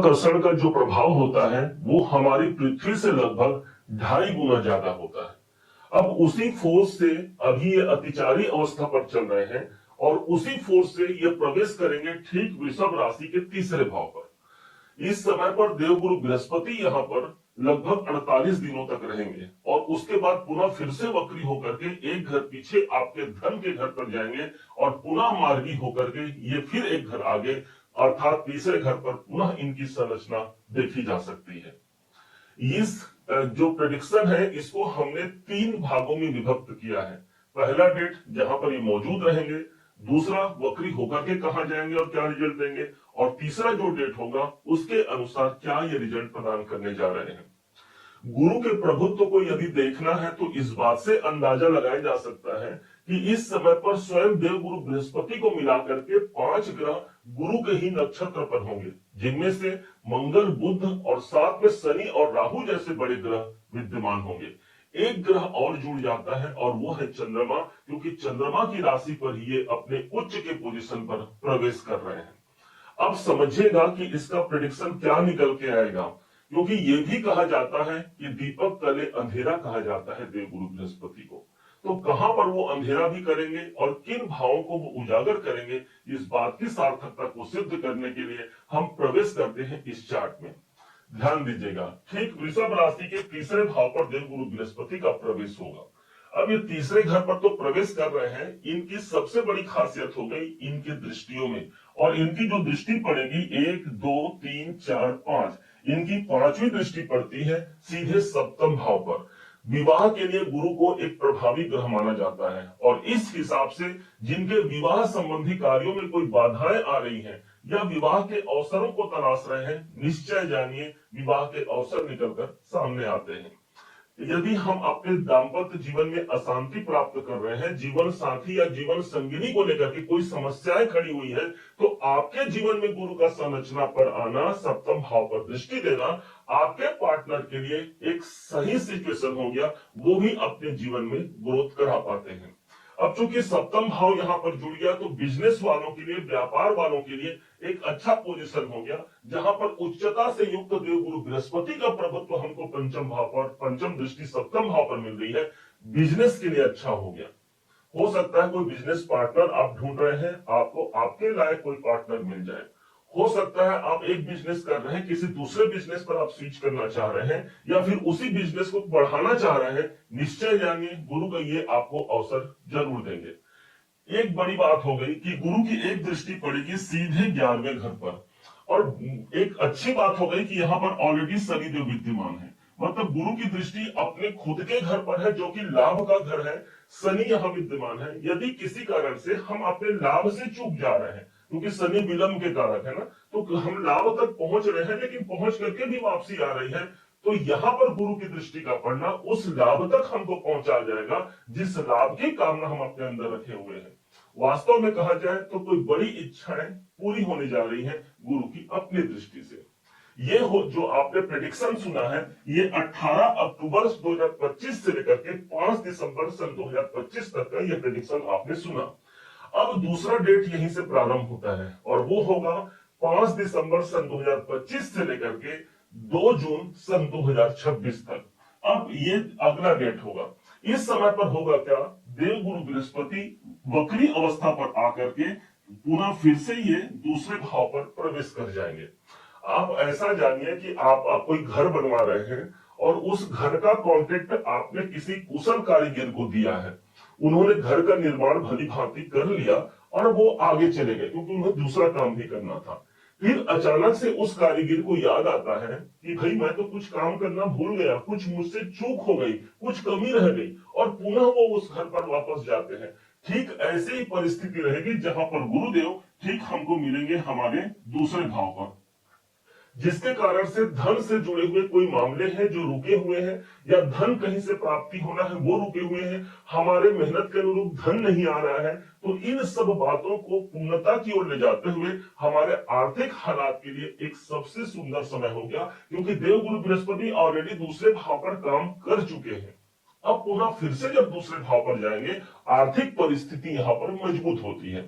आकर्षण का जो प्रभाव होता है वो हमारी पृथ्वी से लगभग 2.5 गुना ज्यादा होता है। अब उसी फोर्स से अभी ये अतिचारी अवस्था पर चल रहे हैं और उसी फोर्स से ये प्रवेश करेंगे ठीक वृषभ राशि के तीसरे भाव पर। इस समय पर देवगुरु बृहस्पति यहाँ पर लगभग 48 दिनों तक रहेंगे और उसके बाद पुनः फिर से वक्री होकर के एक घर पीछे आपके धन के घर पर जाएंगे और पुनः मार्गी होकर के ये फिर एक घर आगे अर्थात तीसरे घर पर पुनः इनकी संरचना देखी जा सकती है। इस जो प्रेडिक्शन है इसको हमने 3 भागों में विभक्त किया है। पहला डेट जहां पर ये मौजूद रहेंगे, दूसरा वक्री होकर के कहां जाएंगे और क्या रिजल्ट देंगे, और तीसरा जो डेट होगा उसके अनुसार क्या ये रिजल्ट प्रदान करने जा रहे हैं। गुरु के प्रभुत्व को यदि देखना है तो इस बात से अंदाजा लगाया जा सकता है कि इस समय पर स्वयं देवगुरु बृहस्पति को मिलाकर के 5 ग्रह गुरु के ही नक्षत्र पर होंगे, जिनमें से मंगल, बुध और साथ में शनि और राहु जैसे बड़े ग्रह विद्यमान होंगे। एक ग्रह और जुड़ जाता है और वो है चंद्रमा, क्योंकि चंद्रमा की राशि पर ये अपने उच्च के पोजीशन पर प्रवेश कर रहे हैं। अब समझिएगा कि इसका प्रेडिक्शन क्या निकल के आएगा, क्योंकि ये भी कहा जाता है कि दीपक तले अंधेरा कहा जाता है देवगुरु बृहस्पति को। तो कहां पर वो अंधेरा भी करेंगे और किन भावों को वो उजागर करेंगे, इस बात की सार्थकता को सिद्ध करने के लिए हम प्रवेश करते हैं इस चार्ट में। ध्यान दीजिएगा, ठीक वृषभ राशि के तीसरे भाव पर देवगुरु बृहस्पति का प्रवेश होगा। अब ये तीसरे घर पर तो प्रवेश कर रहे हैं, इनकी सबसे बड़ी खासियत हो गई इनकी दृष्टियों में, और इनकी जो दृष्टि पड़ेगी 1 2 3 4 5, इनकी 5वीं दृष्टि पड़ती है सीधे सप्तम भाव पर। विवाह के लिए गुरु को एक प्रभावी ग्रह माना जाता है और इस हिसाब से जिनके विवाह संबंधी कार्यों में कोई बाधाएं आ रही हैं या विवाह के अवसरों को तलाश रहे हैं, निश्चय जानिए विवाह के अवसर निकलकर सामने आते हैं। यदि हम अपने दाम्पत्य जीवन में अशांति प्राप्त कर रहे हैं, जीवन साथी या जीवन संगिनी को लेकर के कोई समस्याएं खड़ी हुई है, तो आपके जीवन में गुरु का संरचना पर आना, सप्तम भाव पर दृष्टि देना आपके पार्टनर के लिए एक सही सिचुएशन हो गया, वो भी अपने जीवन में ग्रोथ करा पाते हैं। अब चूंकि सप्तम भाव यहाँ पर जुड़ गया तो बिजनेस वालों के लिए, व्यापार वालों के लिए एक अच्छा पोजीशन हो गया, जहां पर उच्चता से युक्त देवगुरु बृहस्पति का प्रभुत्व हमको पंचम भाव पर, पंचम दृष्टि सप्तम भाव पर मिल रही है। बिजनेस के लिए अच्छा हो गया। हो सकता है कोई बिजनेस पार्टनर आप ढूंढ रहे हैं, आपको आपके लायक कोई पार्टनर मिल जाए। हो सकता है आप एक बिजनेस कर रहे हैं, किसी दूसरे बिजनेस पर आप स्विच करना चाह रहे हैं या फिर उसी बिजनेस को बढ़ाना चाह रहे हैं, निश्चय जानिए गुरु का ये आपको अवसर जरूर देंगे। एक बड़ी बात हो गई कि गुरु की एक दृष्टि पड़ेगी सीधे 11वें घर पर, और एक अच्छी बात हो गई कि यहाँ पर ऑलरेडी शनिदेव विद्यमान है, मतलब गुरु की दृष्टि अपने खुद के घर पर है जो कि लाभ का घर है। शनि यहाँ विद्यमान है। यदि किसी कारण से हम अपने लाभ से चूक जा रहे हैं, क्योंकि शनि विलंब के कारक है ना, तो हम लाभ तक पहुंच रहे हैं लेकिन पहुंच करके भी वापसी आ रही है, तो यहाँ पर गुरु की दृष्टि का पड़ना उस लाभ तक हमको पहुंचा जाएगा जिस लाभ की कामना हम अपने अंदर रखे हुए हैं। वास्तव में कहा जाए तो कोई बड़ी इच्छाएं पूरी होने जा रही हैं गुरु की अपनी दृष्टि से। ये हो जो आपने प्रेडिक्शन सुना है, ये 18 अक्टूबर 2025 से लेकर के 5 दिसंबर सन 2025 तक का ये प्रेडिक्शन आपने सुना। अब दूसरा डेट यहीं से प्रारंभ होता है और वो होगा 5 दिसंबर सन 2025 से लेकर के 2 जून सन 2026 तक। अब ये अगला डेट होगा। इस समय पर होगा क्या, देवगुरु बृहस्पति वक्री अवस्था पर आकर के पुनः फिर से ये दूसरे भाव पर प्रवेश कर जाएंगे। आप ऐसा जानिए कि आप कोई घर बनवा रहे हैं और उस घर का कॉन्ट्रैक्ट आपने किसी कुशल कारीगर को दिया है, उन्होंने घर का निर्माण भली भांति कर लिया और वो आगे चले गए क्योंकि उन्हें दूसरा काम भी करना था। फिर अचानक से उस कारीगर को याद आता है कि भाई मैं तो कुछ काम करना भूल गया, कुछ मुझसे चूक हो गई, कुछ कमी रह गई, और पुनः वो उस घर पर वापस जाते हैं। ठीक ऐसे ही परिस्थिति रहेगी जहां पर गुरुदेव ठीक हमको मिलेंगे हमारे दूसरे भाव पर, जिसके कारण से धन से जुड़े हुए कोई मामले हैं जो रुके हुए हैं, या धन कहीं से प्राप्ति होना है वो रुके हुए हैं, हमारे मेहनत के अनुरूप धन नहीं आ रहा है, तो इन सब बातों को पूर्णता की ओर ले जाते हुए हमारे आर्थिक हालात के लिए एक सबसे सुंदर समय हो गया, क्योंकि देवगुरु बृहस्पति ऑलरेडी दूसरे भाव पर काम कर चुके हैं। अब पुनः फिर से जब दूसरे भाव पर जाएंगे, आर्थिक परिस्थिति यहाँ पर मजबूत होती है।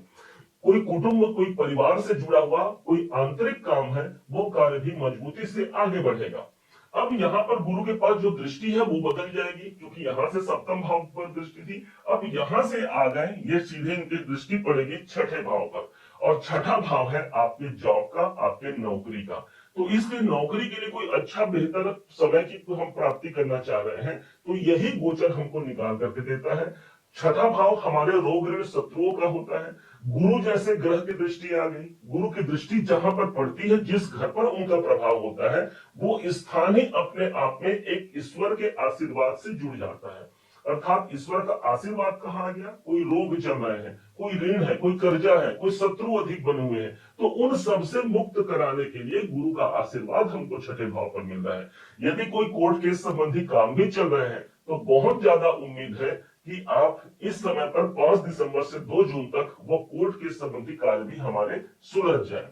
कोई कुटुंब, कोई परिवार से जुड़ा हुआ कोई आंतरिक काम है, वो कार्य भी मजबूती से आगे बढ़ेगा। अब यहाँ पर गुरु के पास जो दृष्टि है वो बदल जाएगी, क्योंकि यहाँ से सप्तम भाव पर दृष्टि थी, अब यहाँ से आ गए, ये सीधे इनकी दृष्टि पड़ेगी छठे भाव पर, और छठा भाव है आपके जॉब का, आपके नौकरी का। तो इसलिए नौकरी के लिए कोई अच्छा बेहतर समय की तो हम प्राप्ति करना चाह रहे हैं, तो यही गोचर हमको निकाल करके देता है। छठा भाव हमारे रोग ऋण शत्रुओं का होता है। गुरु जैसे ग्रह की दृष्टि आ गई, गुरु की दृष्टि जहां पर पड़ती है, जिस घर पर उनका प्रभाव होता है, वो स्थान ही अपने आप में एक ईश्वर के आशीर्वाद से जुड़ जाता है। अर्थात ईश्वर का आशीर्वाद कहाँ आ गया, कोई रोग चल रहे हैं, कोई ऋण है, कोई कर्जा है, कोई शत्रु अधिक बने हुए हैं, तो उन सब से मुक्त कराने के लिए गुरु का आशीर्वाद हमको छठे भाव पर मिल रहा है। यदि कोई कोर्ट केस संबंधी काम भी चल रहे हैं, तो बहुत ज्यादा उम्मीद है कि आप इस समय पर 5 दिसंबर से 2 जून तक वो कोर्ट के संबंधी कार्य भी हमारे सुलझ जाए।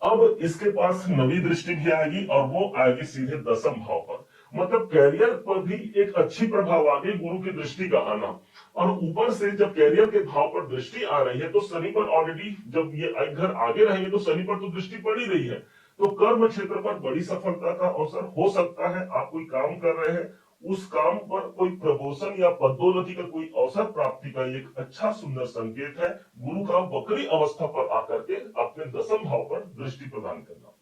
अब इसके पास नवी दृष्टि भी आएगी, और वो आएगी सीधे दसम भाव पर, मतलब कैरियर पर भी एक अच्छी प्रभाव आ गई गुरु की दृष्टि का आना। और ऊपर से जब कैरियर के भाव पर दृष्टि आ रही है, तो शनि पर ऑलरेडी जब ये घर आगे रहेंगे तो शनि पर तो दृष्टि पड़ ही रही है, तो कर्म क्षेत्र पर बड़ी सफलता का अवसर हो सकता है। आप कोई काम कर रहे हैं, उस काम पर कोई प्रमोशन या पदोन्नति का कोई अवसर प्राप्ति का एक अच्छा सुंदर संकेत है, गुरु का वक्री अवस्था पर आकर के अपने दसम भाव पर दृष्टि प्रदान करना।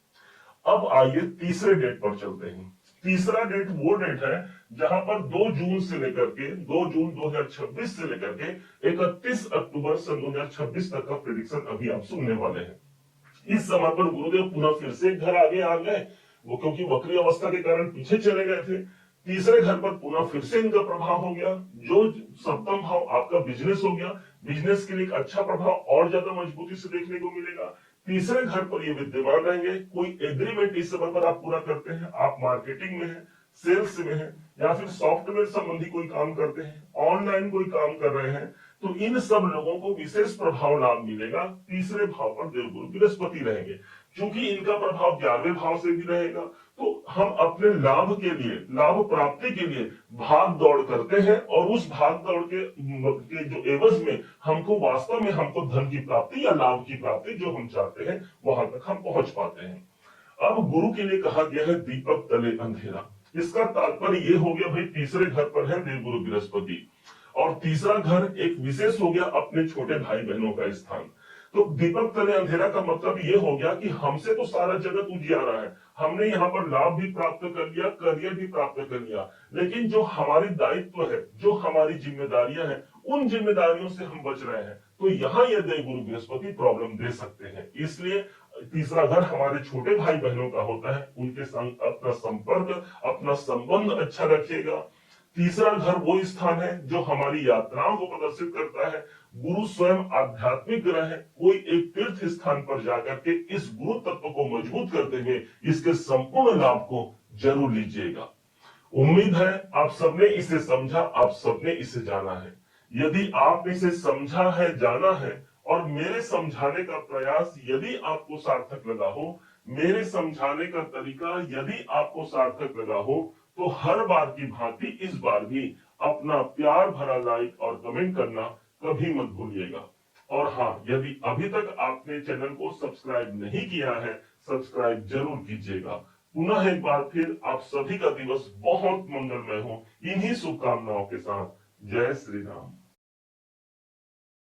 अब आइए तीसरे डेट पर चलते हैं। तीसरा डेट वो डेट है जहां पर 2 जून से लेकर के 2 जून 2026 से लेकर के 31 अक्टूबर सन 2026 तक का प्रेडिक्शन अभी आप सुनने वाले हैं। इस समय पर गुरुदेव पुनः फिर से घर आगे आ गए, वो क्योंकि वक्री अवस्था के कारण पीछे चले गए थे। तीसरे घर पर पुनः फिर से इनका प्रभाव हो गया, जो सप्तम भाव आपका बिजनेस हो गया, बिजनेस के लिए एक अच्छा प्रभाव और ज्यादा मजबूती से देखने को मिलेगा। तीसरे घर पर ये विद्यमान रहेंगे। कोई एग्रीमेंट इस समय पर आप पूरा करते हैं, आप मार्केटिंग में हैं, सेल्स में हैं, या फिर सॉफ्टवेयर संबंधी कोई काम करते हैं, ऑनलाइन कोई काम कर रहे हैं, तो इन सब लोगों को विशेष प्रभाव लाभ मिलेगा। तीसरे भाव पर देवगुरु बृहस्पति रहेंगे, क्योंकि इनका प्रभाव 11वें भाव से भी रहेगा, तो हम अपने लाभ के लिए, लाभ प्राप्ति के लिए भाग दौड़ करते हैं, और उस भाग दौड़ के जो एवज में हमको वास्तव में हमको धन की प्राप्ति या लाभ की प्राप्ति जो हम चाहते हैं, वहां तक हम पहुंच पाते हैं। अब गुरु के लिए कहा गया है दीपक तले अंधेरा। इसका तात्पर्य ये हो गया, भाई तीसरे घर पर है देवगुरु बृहस्पति, और तीसरा घर एक विशेष हो गया अपने छोटे भाई बहनों का स्थान। तो दीपक तले अंधेरा का मतलब ये हो गया कि हमसे तो सारा जगत उजियारा है, हमने यहाँ पर लाभ भी प्राप्त कर लिया, करियर भी प्राप्त कर लिया, लेकिन जो हमारी दायित्व है, जो हमारी जिम्मेदारियां हैं, उन जिम्मेदारियों से हम बच रहे हैं। तो यहाँ ये देवगुरु बृहस्पति प्रॉब्लम दे सकते हैं। इसलिए तीसरा घर हमारे छोटे भाई बहनों का होता है, उनके संग अपना संपर्क, अपना संबंध अच्छा रखिएगा। तीसरा घर वो स्थान है जो हमारी यात्राओं को प्रदर्शित करता है। गुरु स्वयं आध्यात्मिक ग्रह है, कोई एक तीर्थ स्थान पर जाकर के इस गुरु तत्व को मजबूत करते हुए इसके संपूर्ण लाभ को जरूर लीजिएगा। उम्मीद है आप सबने इसे समझा, आप सबने इसे जाना है। यदि आपने इसे समझा है, जाना है, और मेरे समझाने का प्रयास यदि आपको सार्थक लगा हो, मेरे समझाने का तरीका यदि आपको सार्थक लगा हो, तो हर बार की भांति इस बार भी अपना प्यार भरा लाइक और कमेंट करना कभी मत भूलिएगा। और हाँ, यदि अभी तक आपने चैनल को सब्सक्राइब नहीं किया है, सब्सक्राइब जरूर कीजिएगा। पुनः एक बार फिर आप सभी का दिवस बहुत मंगलमय हो, इन्हीं शुभकामनाओं के साथ। जय श्री राम।